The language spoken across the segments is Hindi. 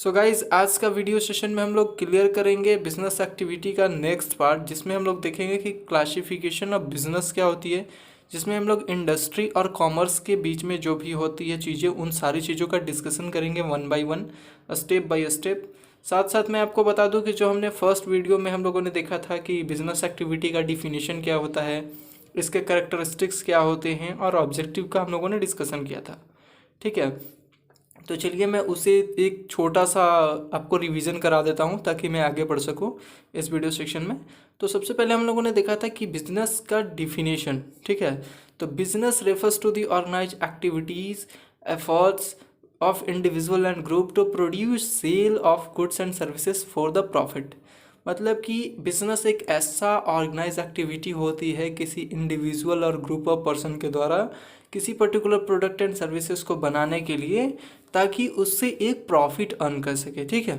सो गाइज आज का वीडियो सेशन में हम लोग क्लियर करेंगे बिजनेस एक्टिविटी का नेक्स्ट पार्ट, जिसमें हम लोग देखेंगे कि क्लासिफिकेशन ऑफ बिजनेस क्या होती है, जिसमें हम लोग इंडस्ट्री और कॉमर्स के बीच में जो भी होती है चीज़ें, उन सारी चीज़ों का डिस्कशन करेंगे one by one, step by step. साथ साथ मैं आपको बता दूं कि जो हमने फर्स्ट वीडियो में हम लोगों ने देखा था कि बिजनेस एक्टिविटी का डिफिनीशन क्या होता है, इसके कैरेक्टरिस्टिक्स क्या होते हैं और ऑब्जेक्टिव का हम लोगों ने डिस्कशन किया था। ठीक है, तो चलिए मैं उसे एक छोटा सा आपको रिवीजन करा देता हूँ ताकि मैं आगे बढ़ सकूँ इस वीडियो सेक्शन में। तो सबसे पहले हम लोगों ने देखा था कि बिजनेस का डिफिनेशन। ठीक है, तो business refers to the organise activities efforts of individual and group to produce sale of goods and services for the profit. मतलब कि बिजनेस एक ऐसा ऑर्गेनाइज एक्टिविटी होती है किसी इंडिविजुअल और ग्रुप ऑफ पर्सन के द्वारा किसी पर्टिकुलर प्रोडक्ट एंड सर्विसेज को बनाने के लिए, ताकि उससे एक प्रॉफिट अर्न कर सके। ठीक है,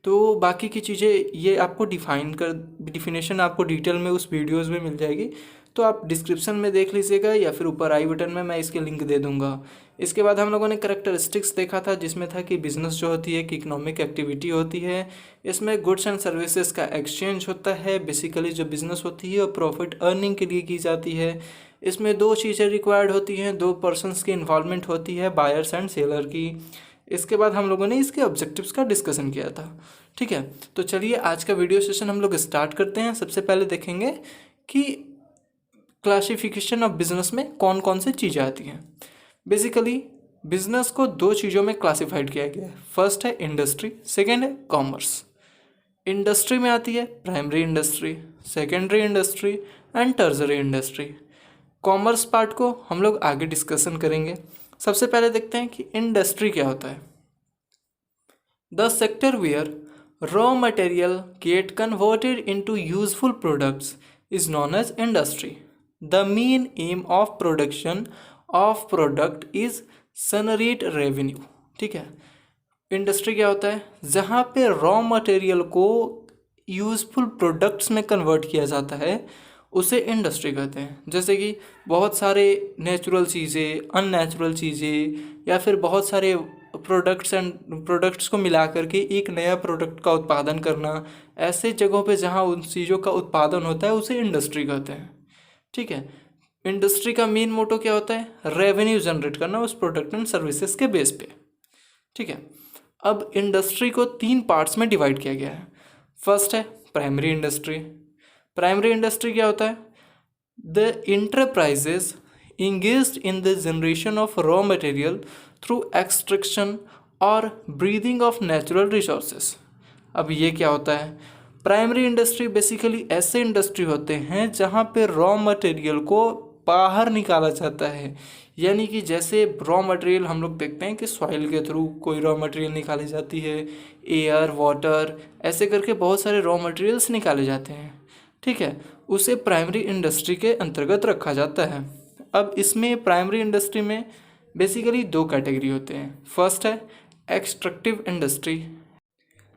तो बाकी की चीज़ें ये आपको डिफिनेशन आपको डिटेल में उस वीडियोज़ में मिल जाएगी, तो आप डिस्क्रिप्शन में देख लीजिएगा या फिर ऊपर आई बटन में मैं इसके लिंक दे दूंगा। इसके बाद हम लोगों ने कैरेक्टरिस्टिक्स देखा था, जिसमें था कि बिजनेस जो होती है कि इकोनॉमिक एक्टिविटी होती है, इसमें गुड्स एंड सर्विसेज का एक्सचेंज होता है। बेसिकली जो बिजनेस होती है वो प्रॉफिट अर्निंग के लिए की जाती है। इसमें दो चीज़ें रिक्वायर्ड होती हैं, दो पर्सनस की इन्वॉल्वमेंट होती है, बायर्स एंड सेलर की। इसके बाद हम लोगों ने इसके ऑब्जेक्टिव्स का डिस्कशन किया था। ठीक है, तो चलिए आज का वीडियो सेशन हम लोग स्टार्ट करते हैं। सबसे पहले देखेंगे कि क्लासिफिकेशन ऑफ बिजनेस में कौन कौन सी चीज़ें आती हैं। बेसिकली बिजनेस को दो चीज़ों में क्लासिफाइड किया गया है। फर्स्ट है इंडस्ट्री, सेकेंड है कॉमर्स। इंडस्ट्री में आती है primary industry, secondary industry and टर्जरी industry. Commerce part को हम लोग आगे डिस्कशन करेंगे। सबसे पहले देखते हैं कि इंडस्ट्री क्या होता है। The sector where raw material get converted into useful products is known as industry. The main aim of production of product is generate revenue. ठीक है, इंडस्ट्री क्या होता है, जहाँ पे रॉ मटेरियल को यूजफुल प्रोडक्ट्स में कन्वर्ट किया जाता है, उसे इंडस्ट्री कहते हैं। जैसे कि बहुत सारे नेचुरल चीज़ें, अननेचुरल चीज़ें, या फिर बहुत सारे प्रोडक्ट्स को मिला करके एक नया प्रोडक्ट का उत्पादन करना, ऐसे जगहों पे जहाँ उन चीज़ों का उत्पादन होता है उसे इंडस्ट्री कहते हैं। ठीक है, इंडस्ट्री का मेन मोटो क्या होता है, रेवेन्यू जनरेट करना उस प्रोडक्ट एंड सर्विसेज के बेस पे। ठीक है, अब इंडस्ट्री को तीन पार्ट्स में डिवाइड किया गया है। फर्स्ट है प्राइमरी इंडस्ट्री। प्राइमरी इंडस्ट्री क्या होता है, the enterprises engaged in the generation of raw material through extraction और ब्रीदिंग ऑफ नेचुरल रिसोर्सेज। अब ये क्या होता है, प्राइमरी इंडस्ट्री बेसिकली ऐसे इंडस्ट्री होते हैं जहाँ पे रॉ मटेरियल को बाहर निकाला जाता है। यानी कि जैसे रॉ मटेरियल हम लोग देखते हैं कि सॉइल के थ्रू कोई रॉ मटेरियल निकाली जाती है, एयर, वाटर, ऐसे करके बहुत सारे रॉ मटेरियल्स निकाले जाते हैं। ठीक है, उसे प्राइमरी इंडस्ट्री के अंतर्गत रखा जाता है। अब इसमें प्राइमरी इंडस्ट्री में बेसिकली दो कैटेगरी होते हैं। फर्स्ट है extractive industry.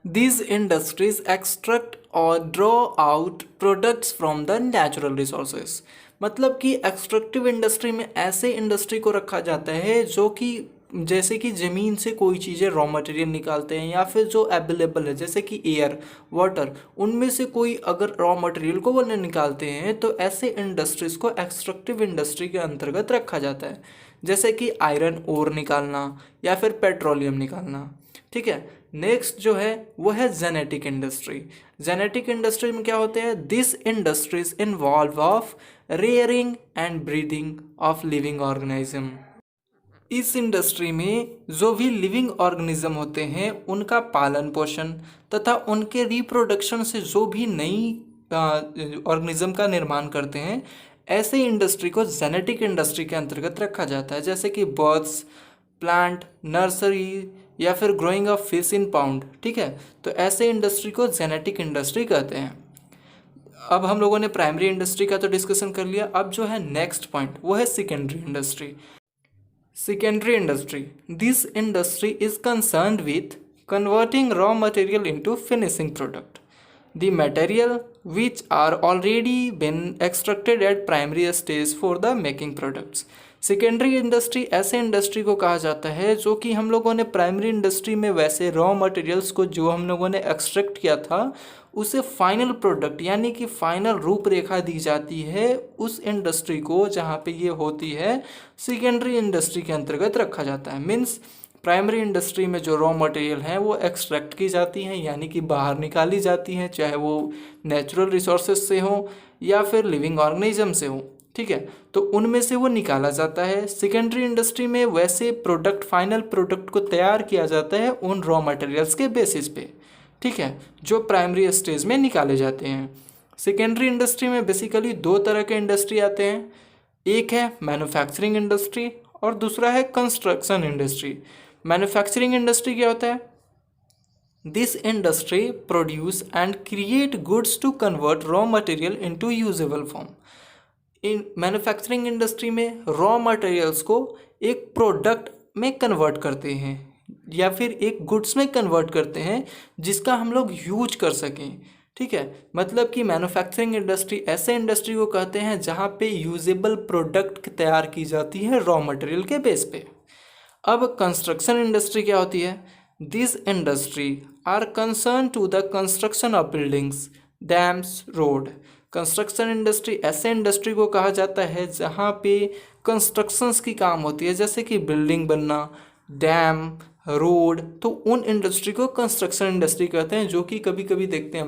These industries extract or draw out products from the natural resources। मतलब कि एक्सट्रैक्टिव इंडस्ट्री में ऐसे इंडस्ट्री को रखा जाता है जो कि जैसे कि ज़मीन से कोई चीज़ें रॉ मटेरियल निकालते हैं, या फिर जो अवेलेबल है जैसे कि एयर, वाटर, उनमें से कोई अगर रॉ मटेरियल को वो निकालते हैं तो ऐसे इंडस्ट्रीज़ को एक्सट्रैक्टिव इंडस्ट्री के अंतर्गत रखा जाता है। जैसे कि आयरन ओर निकालना या फिर पेट्रोलियम निकालना। ठीक है, नेक्स्ट जो है वो है जेनेटिक इंडस्ट्री। जेनेटिक इंडस्ट्री में क्या होते हैं, this industries involve of rearing and breathing of living organism. इस इंडस्ट्री में जो भी लिविंग ऑर्गेनिज्म होते हैं उनका पालन पोषण तथा उनके रिप्रोडक्शन से जो भी नई ऑर्गेनिज्म का निर्माण करते हैं, ऐसे इंडस्ट्री को जेनेटिक इंडस्ट्री के अंतर्गत रखा जाता है। जैसे कि बर्ड्स, प्लांट, नर्सरी, या फिर growing of fish in pound. ठीक है, तो ऐसे इंडस्ट्री को जेनेटिक इंडस्ट्री कहते हैं। अब हम लोगों ने प्राइमरी इंडस्ट्री का तो डिस्कशन कर लिया। अब जो है नेक्स्ट पॉइंट वो है secondary industry. Secondary industry, this industry is concerned with converting raw material into finishing product. The material which are already been extracted at primary stage for the making products। Secondary industry ऐसे इंडस्ट्री को कहा जाता है जो कि हम लोगों ने प्राइमरी इंडस्ट्री में वैसे रॉ मटेरियल्स को जो हम लोगों ने एक्सट्रैक्ट किया था उसे फाइनल प्रोडक्ट यानी कि फाइनल रूपरेखा दी जाती है उस इंडस्ट्री को जहाँ पे ये होती है सेकेंडरी इंडस्ट्री के अंतर्गत रखा जाता है। मीन्स प्राइमरी इंडस्ट्री में जो रॉ मटेरियल हैं वो एक्सट्रैक्ट की जाती हैं यानी कि बाहर निकाली जाती हैं, चाहे वो नेचुरल रिसोर्सेज से हो या फिर लिविंग ऑर्गेनिज्म से हो, ठीक है, तो उनमें से वो निकाला जाता है। सेकेंडरी इंडस्ट्री में वैसे प्रोडक्ट फाइनल प्रोडक्ट को तैयार किया जाता है उन रॉ मटेरियल्स के बेसिस पे, ठीक है, जो प्राइमरी स्टेज में निकाले जाते हैं। सेकेंडरी इंडस्ट्री में बेसिकली दो तरह के इंडस्ट्री आते हैं, एक है मैन्युफैक्चरिंग इंडस्ट्री और दूसरा है कंस्ट्रक्शन इंडस्ट्री। मैन्युफैक्चरिंग इंडस्ट्री क्या होता है? This industry produce and create goods to convert raw material into usable form. In manufacturing industry में रॉ मटेरियल्स को एक प्रोडक्ट में कन्वर्ट करते हैं या फिर एक गुड्स में कन्वर्ट करते हैं जिसका हम लोग यूज कर सकें, ठीक है। मतलब कि मैन्युफैक्चरिंग इंडस्ट्री ऐसे इंडस्ट्री को कहते हैं जहाँ पे यूजेबल प्रोडक्ट तैयार की जाती है रॉ मटेरियल के बेस पे। अब कंस्ट्रक्शन इंडस्ट्री क्या होती है? This industry are concern to the construction of buildings, dams, road. Construction industry ऐसे इंडस्ट्री को कहा जाता है जहाँ पे कंस्ट्रक्शंस की काम होती है, जैसे कि बिल्डिंग बनना, डैम, रोड, तो उन इंडस्ट्री को कंस्ट्रक्शन इंडस्ट्री कहते हैं। जो कि कभी कभी देखते हैं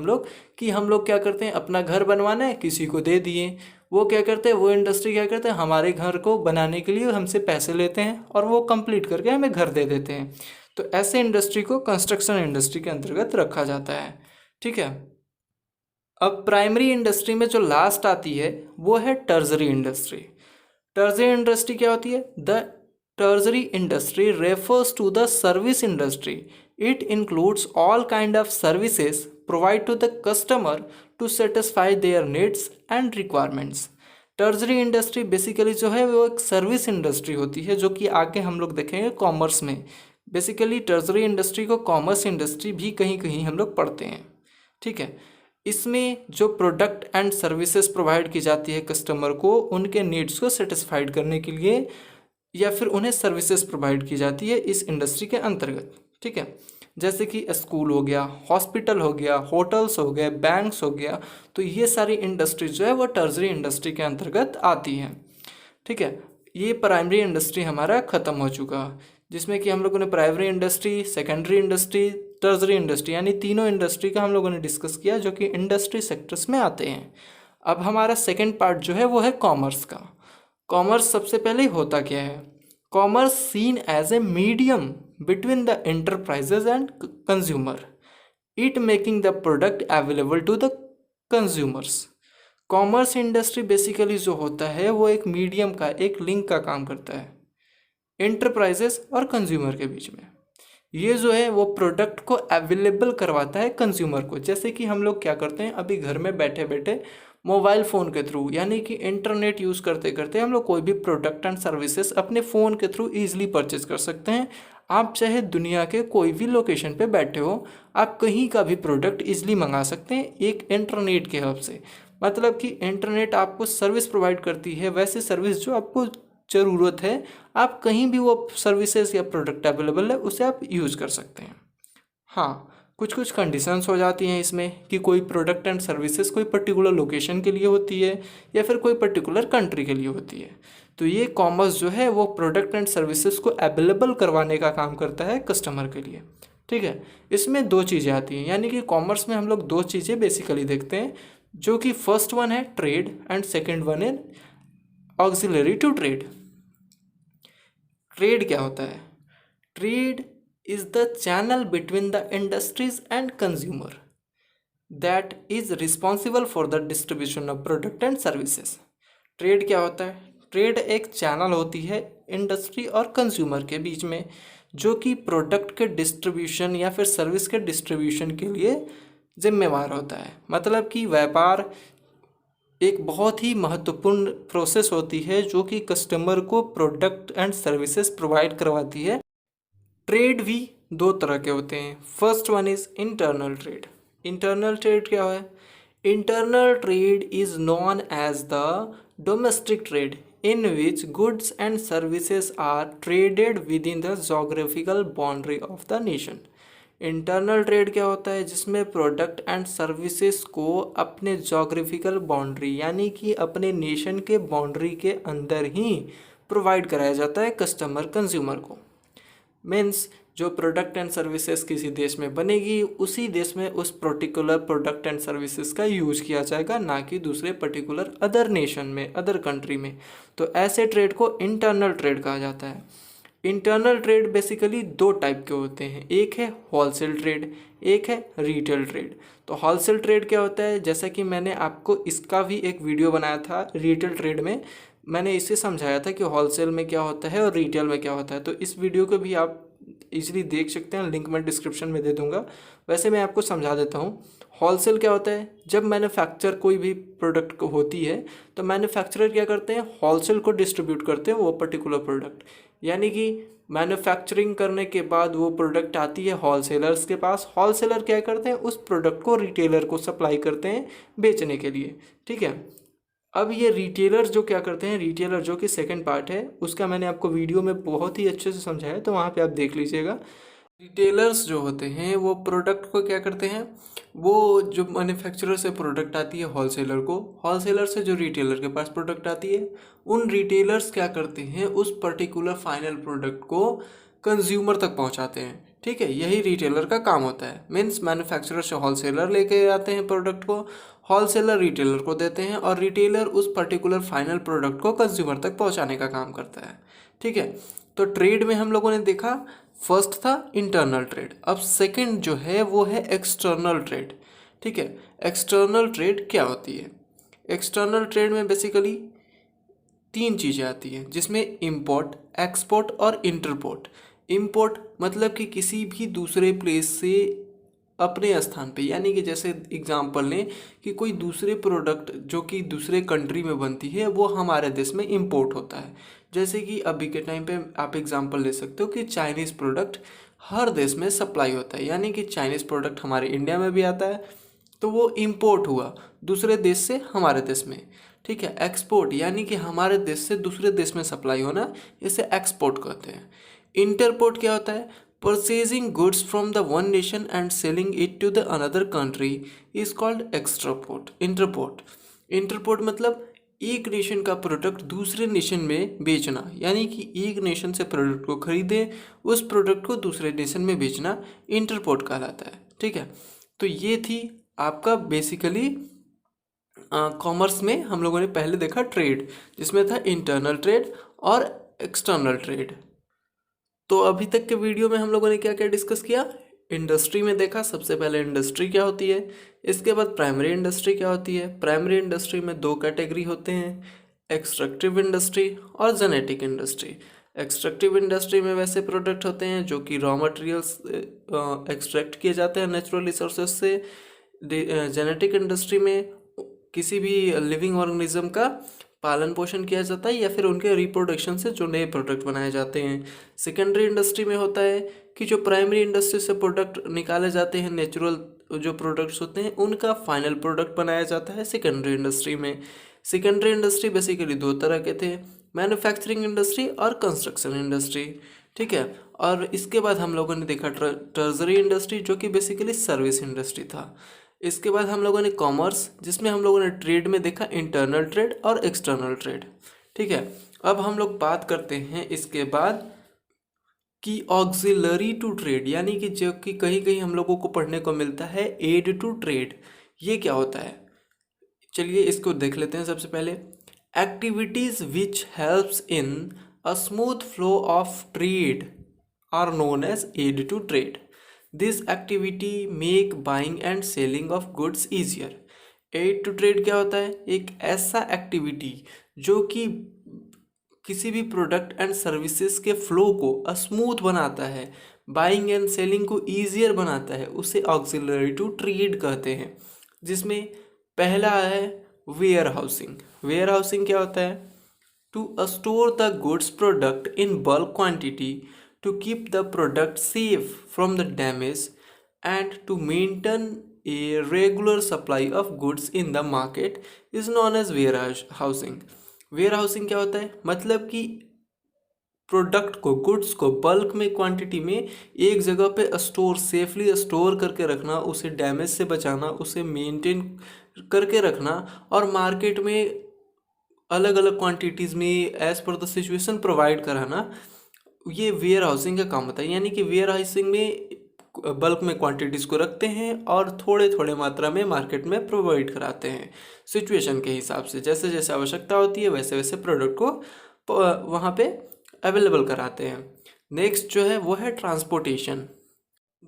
हम लोग क्या करते हैं, अपना घर बनवाना है किसी को दे दिए, वो क्या करते हैं, वो इंडस्ट्री क्या करते हैं, हमारे घर को बनाने के लिए हमसे पैसे लेते हैं और वो कंप्लीट करके हमें घर दे देते हैं। तो ऐसे इंडस्ट्री को कंस्ट्रक्शन इंडस्ट्री के अंतर्गत रखा जाता है, ठीक है। अब प्राइमरी इंडस्ट्री में जो लास्ट आती है वो है टर्जरी इंडस्ट्री। टर्जरी इंडस्ट्री क्या होती है? The tertiary industry refers to the service industry. It includes all kind of services provide to the customer to satisfy their needs and requirements. Tertiary industry basically जो है वो एक सर्विस इंडस्ट्री होती है, जो कि आगे हम लोग देखेंगे कॉमर्स में। बेसिकली टर्जरी इंडस्ट्री को कॉमर्स इंडस्ट्री भी कहीं कहीं हम लोग पढ़ते हैं, ठीक है। इसमें जो प्रोडक्ट एंड सर्विसेज प्रोवाइड की जाती है कस्टमर को उनके नीड्स को सेटिस्फाइड करने के लिए या फिर उन्हें सर्विसेज प्रोवाइड की जाती है इस इंडस्ट्री के अंतर्गत, ठीक है। जैसे कि स्कूल हो गया, हॉस्पिटल हो गया, होटल्स हो गए, बैंक्स हो गया, तो ये सारी इंडस्ट्रीज जो है वो टर्जरी इंडस्ट्री के अंतर्गत आती हैं, ठीक है। ये प्राइमरी इंडस्ट्री हमारा ख़त्म हो चुका, जिसमें कि हम लोगों ने primary industry, secondary industry, टर्जरी industry यानी तीनों इंडस्ट्री का हम लोगों ने डिस्कस किया जो कि इंडस्ट्री सेक्टर्स में आते हैं। अब हमारा सेकेंड पार्ट जो है वो है कॉमर्स का। कॉमर्स सबसे पहले होता क्या है? Commerce seen as a medium between the enterprises and consumer, it making the product available to the consumers. Commerce industry basically जो होता है वो एक मीडियम का, एक लिंक का काम करता है एंटरप्राइजेस और कंज्यूमर के बीच में। ये जो है वो प्रोडक्ट को अवेलेबल करवाता है कंज्यूमर को। जैसे कि हम लोग क्या करते हैं, अभी घर में बैठे बैठे मोबाइल फ़ोन के थ्रू यानी कि इंटरनेट यूज़ करते करते हम लोग कोई भी प्रोडक्ट एंड सर्विसेज अपने फ़ोन के थ्रू ईजिली परचेज कर सकते हैं। आप चाहे दुनिया के कोई भी लोकेशन पे बैठे हो, आप कहीं का भी प्रोडक्ट ईजिली मंगा सकते हैं एक इंटरनेट के हेल्प से। मतलब कि इंटरनेट आपको सर्विस प्रोवाइड करती है, वैसे सर्विस जो आपको ज़रूरत है आप कहीं भी वो सर्विसेज या प्रोडक्ट अवेलेबल है उसे आप यूज़ कर सकते हैं। हाँ, कुछ कुछ कंडीशंस हो जाती हैं इसमें कि कोई प्रोडक्ट एंड सर्विसेज कोई पर्टिकुलर लोकेशन के लिए होती है या फिर कोई पर्टिकुलर कंट्री के लिए होती है। तो ये कॉमर्स जो है वो प्रोडक्ट एंड सर्विसेज को अवेलेबल करवाने का काम करता है कस्टमर के लिए, ठीक है। इसमें दो चीज़ें आती हैं, यानी कि कॉमर्स में हम लोग दो चीज़ें बेसिकली देखते हैं, जो कि फर्स्ट वन है ट्रेड एंड सेकेंड वन है ऑक्सिलरी टू ट्रेड। ट्रेड क्या होता है? Trade is the channel between the industries and consumer that is responsible for the distribution of product and services। Trade क्या होता है? ट्रेड एक चैनल होती है इंडस्ट्री और कंज्यूमर के बीच में, जो कि प्रोडक्ट के डिस्ट्रीब्यूशन या फिर सर्विस के डिस्ट्रीब्यूशन के लिए जिम्मेवार होता है। मतलब कि व्यापार एक बहुत ही महत्वपूर्ण प्रोसेस होती है जो कि कस्टमर को प्रोडक्ट एंड सर्विसेज प्रोवाइड करवाती है। ट्रेड भी दो तरह के होते हैं। First one is internal trade. Internal trade क्या है? Internal trade is known as the domestic trade in which goods and services are traded within the geographical boundary of the nation। Internal trade क्या होता है, जिसमें प्रोडक्ट एंड सर्विसेज को अपने जोग्राफिकल बाउंड्री यानी कि अपने नेशन के बाउंड्री के अंदर ही प्रोवाइड कराया जाता है कस्टमर कंज्यूमर को। मीन्स जो प्रोडक्ट एंड सर्विसेज किसी देश में बनेगी उसी देश में उस पर्टिकुलर प्रोडक्ट एंड सर्विसेज का यूज किया जाएगा, ना कि दूसरे पर्टिकुलर अदर नेशन में, अदर कंट्री में। तो ऐसे ट्रेड को इंटरनल ट्रेड कहा जाता है। इंटरनल ट्रेड बेसिकली दो टाइप के होते हैं, एक है होलसेल ट्रेड, एक है रिटेल ट्रेड। तो होलसेल ट्रेड क्या होता है, जैसा कि मैंने आपको इसका भी एक वीडियो बनाया था रिटेल ट्रेड में, मैंने इसे समझाया था कि होलसेल में क्या होता है और रिटेल में क्या होता है। तो इस वीडियो को भी आप इजीली देख सकते हैं, लिंक मैं डिस्क्रिप्शन में दे दूंगा। वैसे मैं आपको समझा देता हूँ। होलसेल क्या होता है, जब मैन्युफैक्चर कोई भी प्रोडक्ट को होती है तो मैन्युफैक्चरर क्या करते हैं, होलसेल को डिस्ट्रीब्यूट करते हैं वो पर्टिकुलर प्रोडक्ट। यानी कि मैन्युफैक्चरिंग करने के बाद वो प्रोडक्ट आती है होलसेलर्स के पास, होलसेलर क्या करते हैं, उस प्रोडक्ट को रिटेलर को सप्लाई करते हैं बेचने के लिए। ठीक है, अब ये रिटेलर जो क्या करते हैं, रिटेलर जो कि सेकंड पार्ट है उसका मैंने आपको वीडियो में बहुत ही अच्छे से समझाया है, तो वहाँ पे आप देख लीजिएगा। रिटेलर्स जो होते हैं वो प्रोडक्ट को क्या करते हैं, वो जो मैन्युफैक्चरर से प्रोडक्ट आती है होलसेलर को, होलसेलर से जो रिटेलर के पास प्रोडक्ट आती है, उन रिटेलर्स क्या करते हैं, उस पर्टिकुलर फाइनल प्रोडक्ट को कंज्यूमर तक पहुंचाते हैं। ठीक है, यही रिटेलर का काम होता है। मीन्स मैन्युफैक्चरर से होलसेलर लेके आते हैं प्रोडक्ट को, होलसेलर रिटेलर को देते हैं और रिटेलर उस पर्टिकुलर फाइनल प्रोडक्ट को कंज्यूमर तक पहुंचाने का काम करता है। ठीक है, तो ट्रेड में हम लोगों ने देखा, फर्स्ट था इंटरनल ट्रेड, अब सेकंड जो है वो है एक्सटर्नल ट्रेड। ठीक है, एक्सटर्नल ट्रेड क्या होती है, एक्सटर्नल ट्रेड में बेसिकली तीन चीज़ें आती हैं, जिसमें इंपोर्ट, एक्सपोर्ट और इंटरपोर्ट। इंपोर्ट मतलब कि किसी भी दूसरे प्लेस से अपने स्थान पे, यानी कि जैसे एग्जांपल लें कि कोई दूसरे प्रोडक्ट जो कि दूसरे कंट्री में बनती है वो हमारे देश में इंपोर्ट होता है। जैसे कि अभी के टाइम पे आप एग्जांपल ले सकते हो कि चाइनीज़ प्रोडक्ट हर देश में सप्लाई होता है, यानी कि चाइनीज़ प्रोडक्ट हमारे इंडिया में भी आता है, तो वो इंपोर्ट हुआ दूसरे देश से हमारे देश में। ठीक है, एक्सपोर्ट यानी कि हमारे देश से दूसरे देश में सप्लाई होना, इसे एक्सपोर्ट कहते हैं। इंटरपोर्ट क्या होता है, purchasing goods from the one nation and selling it to the another country is called extraport. Interport, interport मतलब एक नेशन का प्रोडक्ट दूसरे नेशन में बेचना, यानी कि एक नेशन से प्रोडक्ट को खरीदे उस प्रोडक्ट को दूसरे नेशन में बेचना इंटरपोर्ट कहलाता है। ठीक है, तो ये थी आपका बेसिकली कॉमर्स में हम लोगों ने पहले देखा ट्रेड, जिसमें था इंटरनल ट्रेड और एक्सटर्नल ट्रेड। तो अभी तक के वीडियो में हम लोगों ने क्या क्या डिस्कस किया, इंडस्ट्री में देखा, सबसे पहले इंडस्ट्री क्या होती है, इसके बाद प्राइमरी इंडस्ट्री क्या होती है। प्राइमरी इंडस्ट्री में दो कैटेगरी होते हैं, एक्सट्रैक्टिव इंडस्ट्री और जेनेटिक इंडस्ट्री। एक्सट्रैक्टिव इंडस्ट्री में वैसे प्रोडक्ट होते हैं जो कि रॉ मटेरियल्स एक्सट्रैक्ट किए जाते हैं नेचुरल रिसोर्सेज से। जेनेटिक इंडस्ट्री में किसी भी लिविंग ऑर्गेनिज्म का पालन पोषण किया जाता है या फिर उनके रिप्रोडक्शन से जो नए प्रोडक्ट बनाए जाते हैं। सेकेंडरी इंडस्ट्री में होता है कि जो प्राइमरी इंडस्ट्री से प्रोडक्ट निकाले जाते हैं, नेचुरल जो प्रोडक्ट्स होते हैं उनका फाइनल प्रोडक्ट बनाया जाता है सेकेंडरी इंडस्ट्री में। सेकेंडरी इंडस्ट्री बेसिकली दो तरह के थे, मैन्युफैक्चरिंग इंडस्ट्री और कंस्ट्रक्शन इंडस्ट्री। ठीक है, और इसके बाद हम लोगों ने देखा टर्जरी इंडस्ट्री जो कि बेसिकली सर्विस इंडस्ट्री था। इसके बाद हम लोगों ने कॉमर्स, जिसमें हम लोगों ने ट्रेड में देखा इंटरनल ट्रेड और एक्सटर्नल ट्रेड। ठीक है, अब हम लोग बात करते हैं इसके बाद कि ऑक्सिलरी टू ट्रेड, यानी कि जो कि कहीं कहीं हम लोगों को पढ़ने को मिलता है एड टू ट्रेड, ये क्या होता है। चलिए इसको देख लेते हैं। सबसे पहले, activities which helps in a smooth flow of trade are known as aid to trade. This activity make buying and selling of goods easier. Aid to trade क्या होता है, एक ऐसा एक्टिविटी जो कि किसी भी प्रोडक्ट एंड सर्विसेज के फ्लो को स्मूथ बनाता है, बाइंग एंड सेलिंग को ईजियर बनाता है, उसे ऑक्सिलरी टू ट्रेड कहते हैं। जिसमें पहला है वेयर हाउसिंग। वेयर हाउसिंग क्या होता है, to store the goods product in bulk quantity to keep the product safe from the damage and to maintain a regular supply of goods in the market is known as warehousing। Warehousing क्या होता है, मतलब कि प्रोडक्ट को, गुड्स को बल्क में, क्वांटिटी में एक जगह पे स्टोर, सेफली स्टोर करके रखना, उसे डैमेज से बचाना, उसे मेंटेन करके रखना और मार्केट में अलग अलग क्वांटिटीज़ में as per the situation provide कराना, ये वेयर हाउसिंग का काम होता है। यानी कि वेयर हाउसिंग में बल्क में क्वांटिटीज़ को रखते हैं और थोड़े थोड़े मात्रा में मार्केट में प्रोवाइड कराते हैं सिचुएशन के हिसाब से, जैसे जैसे आवश्यकता होती है वैसे वैसे प्रोडक्ट को वहाँ पे अवेलेबल कराते हैं। नेक्स्ट जो है वो है ट्रांसपोर्टेशन।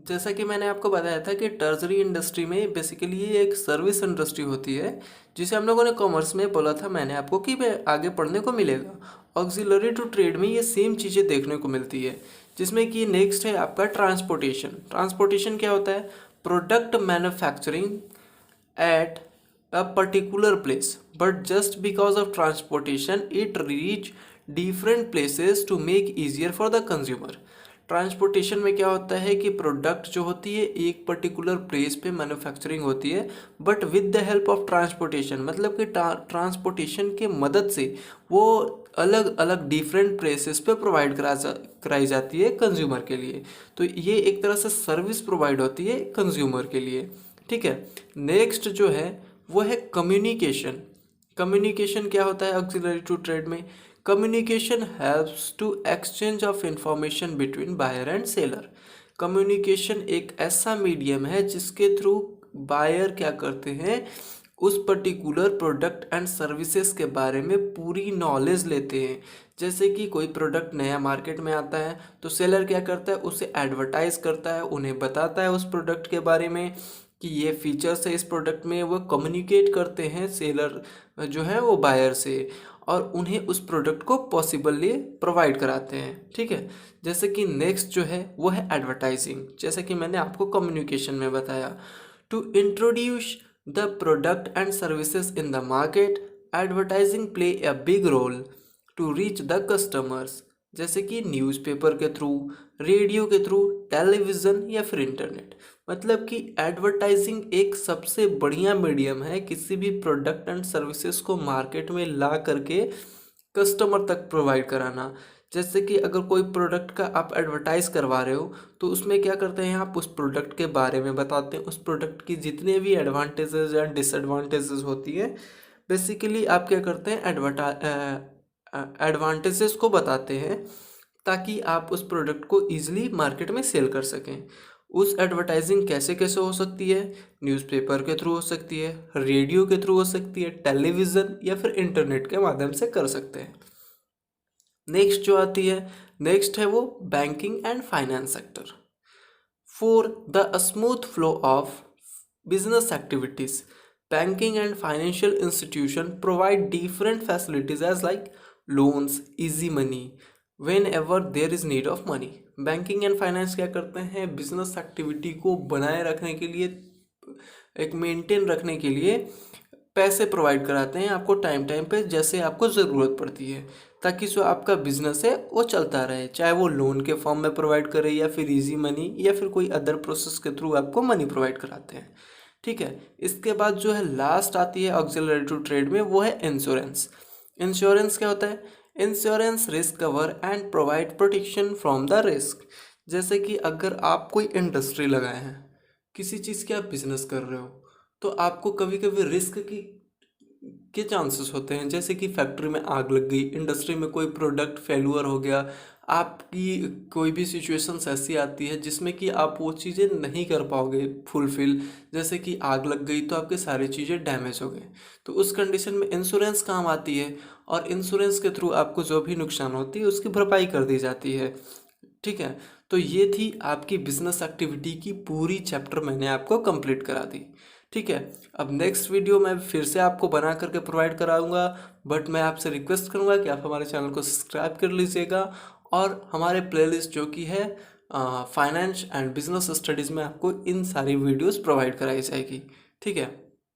जैसा कि मैंने आपको बताया था कि टर्जरी इंडस्ट्री में बेसिकली ये एक सर्विस इंडस्ट्री होती है, जिसे हम लोगों ने कॉमर्स में बोला था मैंने आपको कि आगे पढ़ने को मिलेगा। ऑक्सिलरी टू ट्रेड में ये सेम चीज़ें देखने को मिलती है, जिसमें कि नेक्स्ट है आपका ट्रांसपोर्टेशन। ट्रांसपोर्टेशन क्या होता है, product manufacturing at a particular place, but just because of transportation it reach different places to make easier for the consumer। Transportation में क्या होता है कि प्रोडक्ट जो होती है एक पर्टिकुलर प्लेस पे मैन्युफैक्चरिंग होती है, but with the help of transportation, मतलब कि ट्रांसपोर्टेशन के मदद से वो अलग अलग डिफरेंट प्लेसेस पे प्रोवाइड कराई जाती है कंज्यूमर के लिए। तो ये एक तरह से सर्विस प्रोवाइड होती है कंज्यूमर के लिए, ठीक है। नेक्स्ट जो है वो है कम्युनिकेशन। कम्युनिकेशन क्या होता है ऑक्सिलरी टू ट्रेड में, communication helps to exchange of information between buyer and seller. Communication एक ऐसा मीडियम है जिसके थ्रू बायर क्या करते हैं, उस पर्टिकुलर प्रोडक्ट एंड सर्विसेज के बारे में पूरी नॉलेज लेते हैं। जैसे कि कोई प्रोडक्ट नया मार्केट में आता है तो सेलर क्या करता है, उसे एडवर्टाइज करता है, उन्हें बताता है उस प्रोडक्ट के बारे में कि ये फीचर्स है इस प्रोडक्ट में, वो कम्युनिकेट करते हैं सेलर जो है वो बायर से, और उन्हें उस प्रोडक्ट को पॉसिबली प्रोवाइड कराते हैं, ठीक है। जैसे कि नेक्स्ट जो है वो है एडवर्टाइजिंग, जैसे कि मैंने आपको कम्युनिकेशन में बताया। To introduce the product and services in the market, advertising play a big role to reach the customers, जैसे कि न्यूज़पेपर के थ्रू, रेडियो के थ्रू, टेलीविज़न या फिर इंटरनेट। मतलब कि एडवर्टाइजिंग एक सबसे बढ़िया मीडियम है किसी भी प्रोडक्ट एंड सर्विसेज को मार्केट में ला करके कस्टमर तक प्रोवाइड कराना। जैसे कि अगर कोई प्रोडक्ट का आप एडवर्टाइज करवा रहे हो तो उसमें क्या करते हैं, आप उस प्रोडक्ट के बारे में बताते हैं, उस प्रोडक्ट की जितने भी एडवांटेजेस या डिसएडवांटेजेस होती है, बेसिकली आप क्या करते हैं, एडवांटेजेस को बताते हैं ताकि आप उस प्रोडक्ट को ईजिली मार्केट में सेल कर सकें। उस एडवर्टाइजिंग कैसे कैसे हो सकती है, न्यूज़पेपर के थ्रू हो सकती है, रेडियो के थ्रू हो सकती है, टेलीविज़न या फिर इंटरनेट के माध्यम से कर सकते हैं। नेक्स्ट जो आती है, नेक्स्ट है वो banking and finance sector. For the smooth flow of business activities, banking and financial institution provide different facilities as like loans, easy money whenever there is need of money। Banking and finance क्या करते हैं, बिजनेस एक्टिविटी को बनाए रखने के लिए, एक मेंटेन रखने के लिए पैसे प्रोवाइड कराते हैं आपको टाइम टाइम पे जैसे आपको ज़रूरत पड़ती है, ताकि जो आपका बिजनेस है वो चलता रहे, चाहे वो लोन के फॉर्म में प्रोवाइड करे या फिर इजी मनी या फिर कोई अदर प्रोसेस के थ्रू आपको मनी प्रोवाइड कराते हैं, ठीक है। इसके बाद जो है लास्ट आती है ऑक्सिलरी टू ट्रेड में, वो है इंश्योरेंस। इंश्योरेंस क्या होता है, insurance risk cover and provide protection from the risk. जैसे कि अगर आप कोई इंडस्ट्री लगाए हैं, किसी चीज़ के आप बिजनेस कर रहे हो, तो आपको कभी कभी रिस्क की के चांसेस होते हैं, जैसे कि फैक्ट्री में आग लग गई, इंडस्ट्री में कोई प्रोडक्ट फेलुअर हो गया, आपकी कोई भी सिचुएशंस ऐसी आती है जिसमें कि आप वो चीज़ें नहीं कर पाओगे फुलफिल, जैसे कि आग लग गई तो आपके सारी चीज़ें डैमेज हो गए, तो उस कंडीशन में इंश्योरेंस काम आती है और इंश्योरेंस के थ्रू आपको जो भी नुकसान होती है उसकी भरपाई कर दी जाती है, ठीक है। तो ये थी आपकी बिजनेस एक्टिविटी की पूरी चैप्टर, मैंने आपको कंप्लीट करा दी, ठीक है। अब नेक्स्ट वीडियो मैं फिर से आपको बना करके प्रोवाइड कराऊंगा, बट मैं आपसे रिक्वेस्ट करूंगा कि आप हमारे चैनल को सब्सक्राइब कर लीजिएगा और हमारे प्लेलिस्ट जो कि है फाइनेंस एंड बिजनेस स्टडीज़ में आपको इन सारी वीडियोस प्रोवाइड कराई जाएगी, ठीक है।